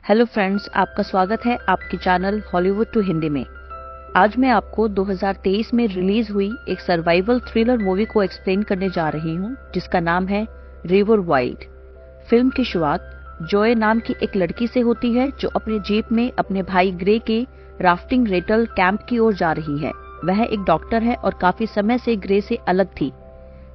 Hello friends, आपका स्वागत है आपके चैनल हॉलीवुड टू हिंदी में। आज मैं आपको 2023 में रिलीज हुई एक सर्वाइवल थ्रिलर मूवी को एक्सप्लेन करने जा रही हूं, जिसका नाम है रिवर वाइल्ड। फिल्म की शुरुआत जॉय नाम की एक लड़की से होती है जो अपने जीप में अपने भाई ग्रे के राफ्टिंग रेटल कैंप की ओर जा रही है। वह एक डॉक्टर है और काफी समय से ग्रे से अलग थी।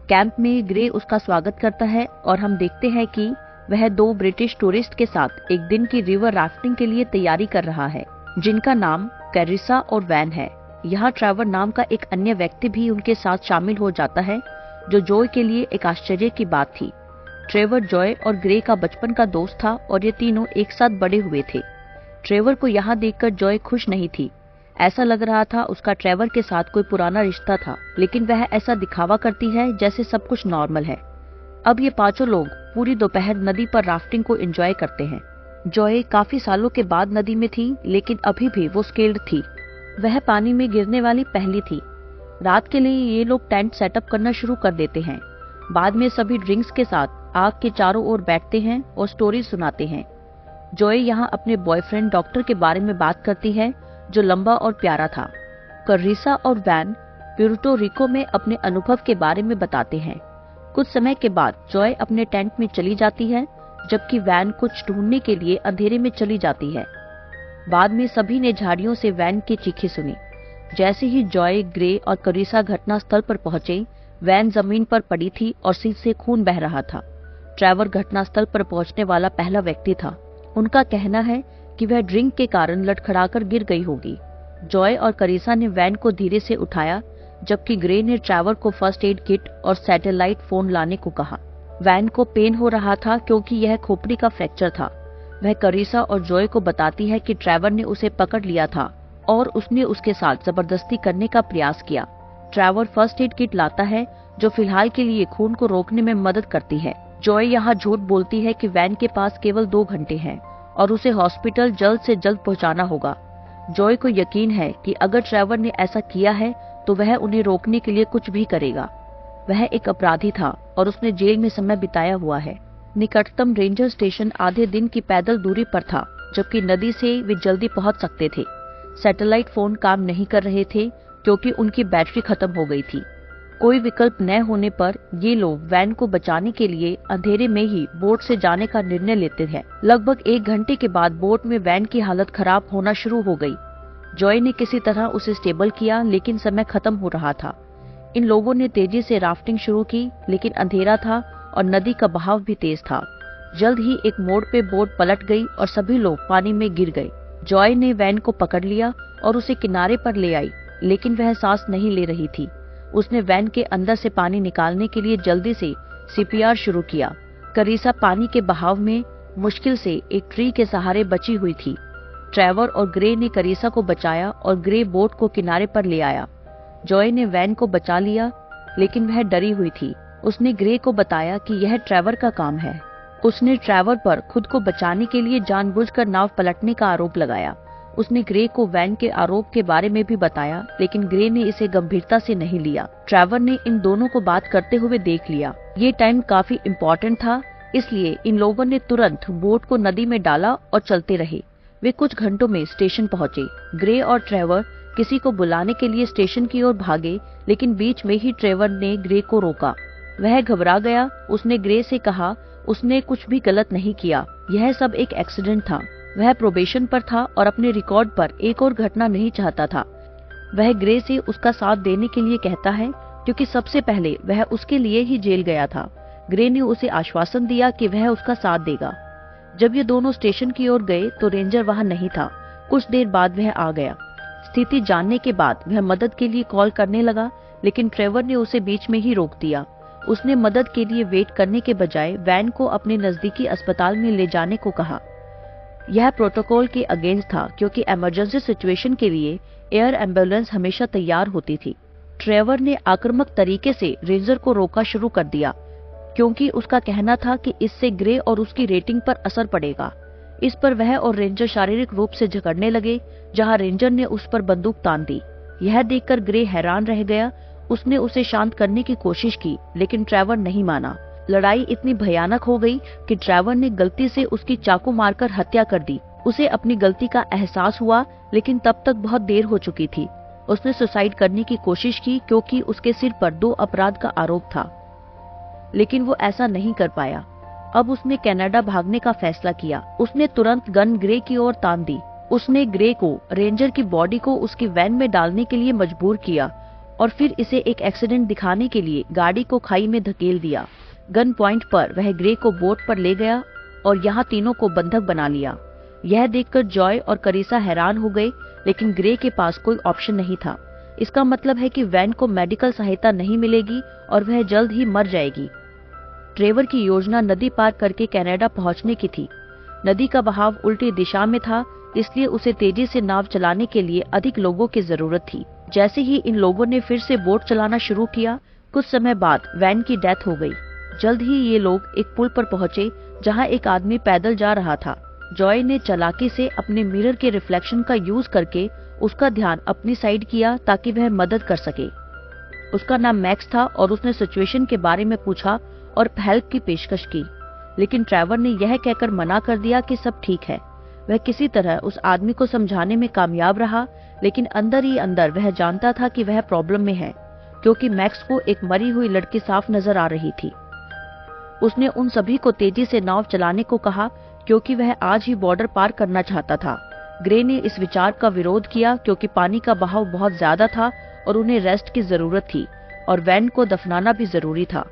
कैंप में ग्रे उसका स्वागत करता है और हम देखते हैं कि वह दो ब्रिटिश टूरिस्ट के साथ एक दिन की रिवर राफ्टिंग के लिए तैयारी कर रहा है, जिनका नाम कैरिसा और वैन है। यहाँ ट्रेवर नाम का एक अन्य व्यक्ति भी उनके साथ शामिल हो जाता है, जो जॉय के लिए एक आश्चर्य की बात थी। ट्रेवर जॉय और ग्रे का बचपन का दोस्त था और ये तीनों एक साथ बड़े हुए थे। ट्रेवर को यहाँ देखकर जॉय खुश नहीं थी। ऐसा लग रहा था उसका ट्रेवर के साथ कोई पुराना रिश्ता था, लेकिन वह ऐसा दिखावा करती है जैसे सब कुछ नॉर्मल है। अब ये पांचों लोग पूरी दोपहर नदी पर राफ्टिंग को एंजॉय करते हैं। जॉय काफी सालों के बाद नदी में थी, लेकिन अभी भी वो स्केल्ड थी। वह पानी में गिरने वाली पहली थी। रात के लिए ये लोग टेंट सेटअप करना शुरू कर देते हैं। बाद में सभी ड्रिंक्स के साथ आग के चारों ओर बैठते हैं और स्टोरी सुनाते हैं। जॉय यहाँ अपने बॉयफ्रेंड डॉक्टर के बारे में बात करती है, जो लंबा और प्यारा था। कैरिसा और वैन प्यूर्टो रिको में अपने अनुभव के बारे में बताते हैं। कुछ समय के बाद जॉय अपने टेंट में चली जाती है, जबकि वैन कुछ ढूंढने के लिए अंधेरे में चली जाती है। बाद में सभी ने झाड़ियों से वैन की चीखें सुनी। जैसे ही जॉय, ग्रे और कैरिसा घटना स्थल पर पहुंचे, वैन जमीन पर पड़ी थी और सिर से खून बह रहा था। ट्रेवर घटनास्थल पर पहुंचने वाला पहला व्यक्ति था। उनका कहना है कि वह ड्रिंक के कारण लड़खड़ाकर गिर गई होगी। जॉय और कैरिसा ने वैन को धीरे से उठाया, जबकि ग्रे ने ट्रेवर को फर्स्ट एड किट और सैटेलाइट फोन लाने को कहा। वैन को पेन हो रहा था क्योंकि यह खोपड़ी का फ्रैक्चर था। वह कैरिसा और जॉय को बताती है कि ट्रेवर ने उसे पकड़ लिया था और उसने उसके साथ जबरदस्ती करने का प्रयास किया। ट्रेवर फर्स्ट एड किट लाता है, जो फिलहाल के लिए खून को रोकने में मदद करती है। जॉय यहाँ झूठ बोलती है कि वैन के पास केवल 2 घंटे हैं और उसे हॉस्पिटल जल्द से जल्द पहुंचाना होगा। जॉय को यकीन है कि अगर ट्रेवर ने ऐसा किया है तो वह उन्हें रोकने के लिए कुछ भी करेगा। वह एक अपराधी था और उसने जेल में समय बिताया हुआ है। निकटतम रेंजर स्टेशन आधे दिन की पैदल दूरी पर था, जबकि नदी से वे जल्दी पहुंच सकते थे। सैटेलाइट फोन काम नहीं कर रहे थे क्योंकि उनकी बैटरी खत्म हो गई थी। कोई विकल्प न होने पर ये लोग वैन को बचाने के लिए अंधेरे में ही बोट से जाने का निर्णय लेते हैं। लगभग 1 घंटे के बाद बोट में वैन की हालत खराब होना शुरू हो गई। जॉय ने किसी तरह उसे स्टेबल किया, लेकिन समय खत्म हो रहा था। इन लोगों ने तेजी से राफ्टिंग शुरू की, लेकिन अंधेरा था और नदी का बहाव भी तेज था। जल्द ही एक मोड़ पे बोट पलट गई और सभी लोग पानी में गिर गए। जॉय ने वैन को पकड़ लिया और उसे किनारे पर ले आई, लेकिन वह सांस नहीं ले रही थी। उसने वैन के अंदर से पानी निकालने के लिए जल्दी से सीपीआर शुरू किया। कैरिसा पानी के बहाव में मुश्किल से एक ट्री के सहारे बची हुई थी। ट्रेवर और ग्रे ने कैरिसा को बचाया और ग्रे बोट को किनारे पर ले आया। जॉय ने वैन को बचा लिया, लेकिन वह डरी हुई थी। उसने ग्रे को बताया कि यह ट्रेवर का काम है। उसने ट्रेवर पर खुद को बचाने के लिए जानबूझकर नाव पलटने का आरोप लगाया। उसने ग्रे को वैन के आरोप के बारे में भी बताया, लेकिन ग्रे ने इसे गंभीरता से नहीं लिया। ट्रेवर ने इन दोनों को बात करते हुए देख लिया। ये टाइम काफी इम्पोर्टेंट था, इसलिए इन लोगों ने तुरंत बोट को नदी में डाला और चलते रहे। वे कुछ घंटों में स्टेशन पहुंचे। ग्रे और ट्रेवर किसी को बुलाने के लिए स्टेशन की ओर भागे, लेकिन बीच में ही ट्रेवर ने ग्रे को रोका। वह घबरा गया। उसने ग्रे से कहा उसने कुछ भी गलत नहीं किया, यह सब एक एक्सीडेंट था। वह प्रोबेशन पर था और अपने रिकॉर्ड पर एक और घटना नहीं चाहता था। वह ग्रे से उसका साथ देने के लिए कहता है, क्योंकि सबसे पहले वह उसके लिए ही जेल गया था। ग्रे ने उसे आश्वासन दिया कि वह उसका साथ देगा। जब ये दोनों स्टेशन की ओर गए तो रेंजर वहां नहीं था। कुछ देर बाद वह आ गया। स्थिति जानने के बाद वह मदद के लिए कॉल करने लगा, लेकिन ट्रेवर ने उसे बीच में ही रोक दिया। उसने मदद के लिए वेट करने के बजाय वैन को अपने नजदीकी अस्पताल में ले जाने को कहा। यह प्रोटोकॉल के अगेंस्ट था, क्योंकि इमरजेंसी सिचुएशन के लिए एयर एम्बुलेंस हमेशा तैयार होती थी। ट्रेवर ने आक्रामक तरीके से रेंजर को रोका शुरू कर दिया, क्योंकि उसका कहना था कि इससे ग्रे और उसकी रेटिंग पर असर पड़ेगा। इस पर वह और रेंजर शारीरिक रूप से झगड़ने लगे, जहां रेंजर ने उस पर बंदूक तान दी। यह देखकर ग्रे हैरान रह गया। उसने उसे शांत करने की कोशिश की, लेकिन ट्रेवर नहीं माना। लड़ाई इतनी भयानक हो गई कि ट्रेवर ने गलती से उसकी चाकू मारकर हत्या कर दी। उसे अपनी गलती का एहसास हुआ, लेकिन तब तक बहुत देर हो चुकी थी। उसने सुसाइड करने की कोशिश की क्योंकि उसके सिर पर 2 अपराध का आरोप था, लेकिन वो ऐसा नहीं कर पाया। अब उसने कनाडा भागने का फैसला किया। उसने तुरंत गन ग्रे की ओर तान दी। उसने ग्रे को रेंजर की बॉडी को उसकी वैन में डालने के लिए मजबूर किया और फिर इसे एक एक्सीडेंट दिखाने के लिए गाड़ी को खाई में धकेल दिया। गन पॉइंट पर वह ग्रे को बोट पर ले गया और यहाँ तीनों को बंधक बना लिया। यह देखकर जॉय और करीसा हैरान हो गए, लेकिन ग्रे के पास कोई ऑप्शन नहीं था। इसका मतलब है कि वैन को मेडिकल सहायता नहीं मिलेगी और वह जल्द ही मर जाएगी। ट्रेवर की योजना नदी पार करके कनाडा पहुंचने की थी। नदी का बहाव उल्टी दिशा में था, इसलिए उसे तेजी से नाव चलाने के लिए अधिक लोगों की जरूरत थी। जैसे ही इन लोगों ने फिर से बोट चलाना शुरू किया, कुछ समय बाद वैन की डेथ हो गई। जल्द ही ये लोग एक पुल पर पहुंचे जहां एक आदमी पैदल जा रहा था। जॉय ने चालाकी से अपने मिरर के रिफ्लेक्शन का यूज करके उसका ध्यान अपनी साइड किया ताकि वह मदद कर सके। उसका नाम मैक्स था और उसने सिचुएशन के बारे में पूछा और हेल्प की पेशकश की, लेकिन ट्रेवर ने यह कहकर मना कर दिया कि सब ठीक है। वह किसी तरह उस आदमी को समझाने में कामयाब रहा, लेकिन अंदर ही अंदर वह जानता था कि वह प्रॉब्लम में है, क्योंकि मैक्स को एक मरी हुई लड़की साफ नजर आ रही थी। उसने उन सभी को तेजी से नाव चलाने को कहा क्योंकि वह आज ही बॉर्डर पार करना चाहता था। ग्रे ने इस विचार का विरोध किया क्योंकि पानी का बहाव बहुत ज्यादा था और उन्हें रेस्ट की जरूरत थी और वैन को दफनाना भी जरूरी था।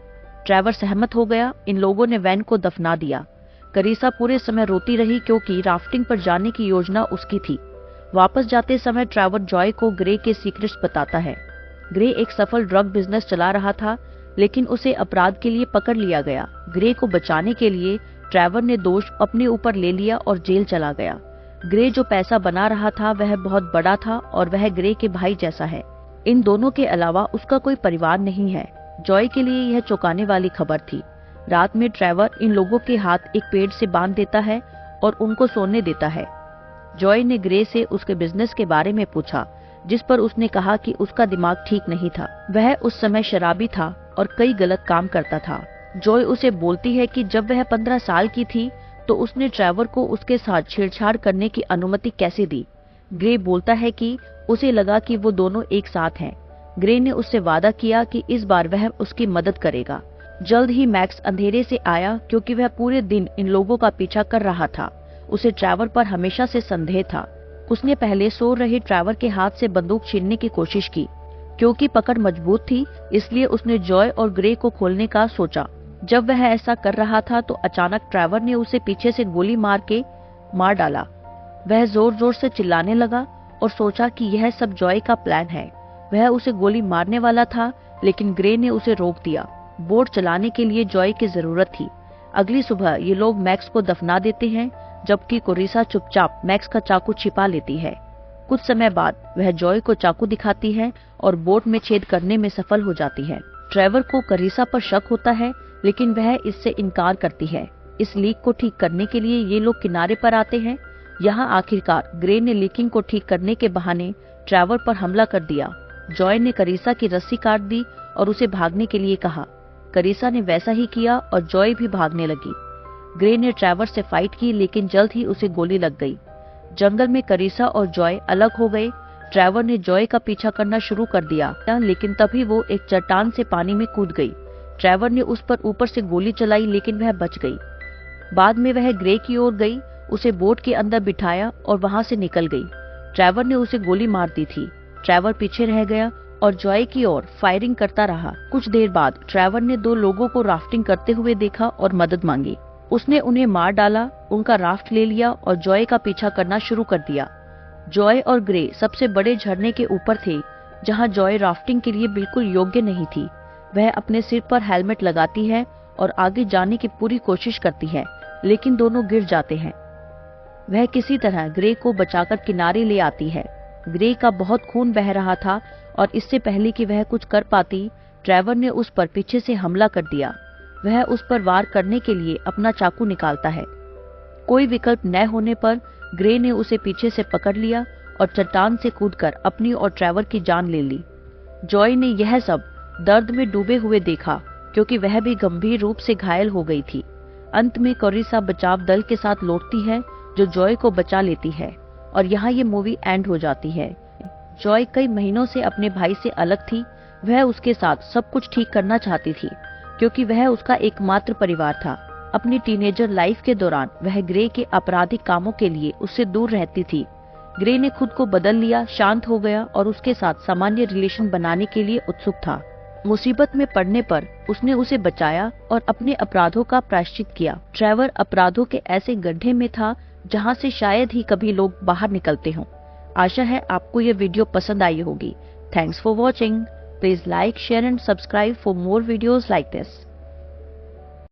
ट्रेवर सहमत हो गया। इन लोगों ने वैन को दफना दिया। करीसा पूरे समय रोती रही क्योंकि राफ्टिंग पर जाने की योजना उसकी थी। वापस जाते समय ट्रेवर जॉय को ग्रे के सीक्रेट्स बताता है। ग्रे एक सफल ड्रग बिजनेस चला रहा था, लेकिन उसे अपराध के लिए पकड़ लिया गया। ग्रे को बचाने के लिए ट्रेवर ने दोष अपने ऊपर ले लिया और जेल चला गया। ग्रे जो पैसा बना रहा था वह बहुत बड़ा था और वह ग्रे के भाई जैसा है। इन दोनों के अलावा उसका कोई परिवार नहीं है। जॉय के लिए यह चौंकाने वाली खबर थी। रात में ट्रेवर इन लोगों के हाथ एक पेड़ से बांध देता है और उनको सोने देता है। जॉय ने ग्रे से उसके बिजनेस के बारे में पूछा, जिस पर उसने कहा कि उसका दिमाग ठीक नहीं था। वह उस समय शराबी था और कई गलत काम करता था। जॉय उसे बोलती है कि जब वह 15 साल की थी तो उसने ट्रेवर को उसके साथ छेड़छाड़ करने की अनुमति कैसे दी। ग्रे बोलता है कि उसे लगा कि वो दोनों एक साथ हैं। ग्रे ने उससे वादा किया कि इस बार वह उसकी मदद करेगा। जल्द ही मैक्स अंधेरे से आया क्योंकि वह पूरे दिन इन लोगों का पीछा कर रहा था। उसे ट्रेवर पर हमेशा से संदेह था। उसने पहले सो रहे ट्रेवर के हाथ से बंदूक छीनने की कोशिश की। क्योंकि पकड़ मजबूत थी, इसलिए उसने जॉय और ग्रे को खोलने का सोचा। जब वह ऐसा कर रहा था तो अचानक ट्रेवर ने उसे पीछे से गोली मार डाला। वह जोर जोर से चिल्लाने लगा और सोचा कि यह सब जॉय का प्लान है। वह उसे गोली मारने वाला था, लेकिन ग्रे ने उसे रोक दिया। बोट चलाने के लिए जॉय की जरूरत थी। अगली सुबह ये लोग मैक्स को दफना देते हैं, जबकि कोरिसा चुपचाप मैक्स का चाकू छिपा लेती है। कुछ समय बाद वह जॉय को चाकू दिखाती है और बोट में छेद करने में सफल हो जाती है। ट्रेवर को करीसा पर शक होता है, लेकिन वह इससे इनकार करती है। इस लीक को ठीक करने के लिए ये लोग किनारे पर आते हैं। यहाँ आखिरकार ग्रे ने लीकिंग को ठीक करने के बहाने ट्रेवर पर हमला कर दिया। जॉय ने करीसा की रस्सी काट दी और उसे भागने के लिए कहा। करीसा ने वैसा ही किया और जॉय भी भागने लगी। ग्रे ने ट्रेवर से फाइट की, लेकिन जल्द ही उसे गोली लग गई। जंगल में करीसा और जॉय अलग हो गए। ट्रेवर ने जॉय का पीछा करना शुरू कर दिया, लेकिन तभी वो एक चट्टान से पानी में कूद गई। ट्रेवर ने उस पर ऊपर से गोली चलाई, लेकिन वह बच गई। बाद में वह ग्रे की ओर गई, उसे बोट के अंदर बिठाया और वहां से निकल गई। ट्रेवर ने उसे गोली मार दी थी। ट्रेवर पीछे रह गया और जॉय की ओर फायरिंग करता रहा। कुछ देर बाद ट्रेवर ने 2 लोगों को राफ्टिंग करते हुए देखा और मदद मांगी। उसने उन्हें मार डाला, उनका राफ्ट ले लिया और जॉय का पीछा करना शुरू कर दिया। जॉय और ग्रे सबसे बड़े झरने के ऊपर थे, जहां जॉय राफ्टिंग के लिए बिल्कुल योग्य नहीं थी। वह अपने सिर पर हेलमेट लगाती है और आगे जाने की पूरी कोशिश करती है, लेकिन दोनों गिर जाते हैं। वह किसी तरह ग्रे को बचाकर किनारे ले आती है। ग्रे का बहुत खून बह रहा था और इससे पहले कि वह कुछ कर पाती, ट्रेवर ने उस पर पीछे से हमला कर दिया। वह उस पर वार करने के लिए अपना चाकू निकालता है। कोई विकल्प न होने पर ग्रे ने उसे पीछे से पकड़ लिया और चट्टान से कूदकर अपनी और ट्रेवर की जान ले ली। जॉय ने यह सब दर्द में डूबे हुए देखा, क्योंकि वह भी गंभीर रूप से घायल हो गई थी। अंत में कोरिसा बचाव दल के साथ लौटती है जो जॉय को बचा लेती है और यहाँ ये मूवी एंड हो जाती है। जॉय कई महीनों से अपने भाई से अलग थी। वह उसके साथ सब कुछ ठीक करना चाहती थी क्योंकि वह उसका एकमात्र परिवार था। अपनी टीनेजर लाइफ के दौरान वह ग्रे के आपराधिक कामों के लिए उससे दूर रहती थी। ग्रे ने खुद को बदल लिया, शांत हो गया और उसके साथ सामान्य रिलेशन बनाने के लिए उत्सुक था। मुसीबत में पड़ने पर उसने उसे बचाया और अपने अपराधों का प्रायश्चित किया। ट्रेवर अपराधों के ऐसे गड्ढे में था जहां से शायद ही कभी लोग बाहर निकलते हों। आशा है आपको ये वीडियो पसंद आई होगी। Thanks for watching. Please like, share and subscribe for more videos like this.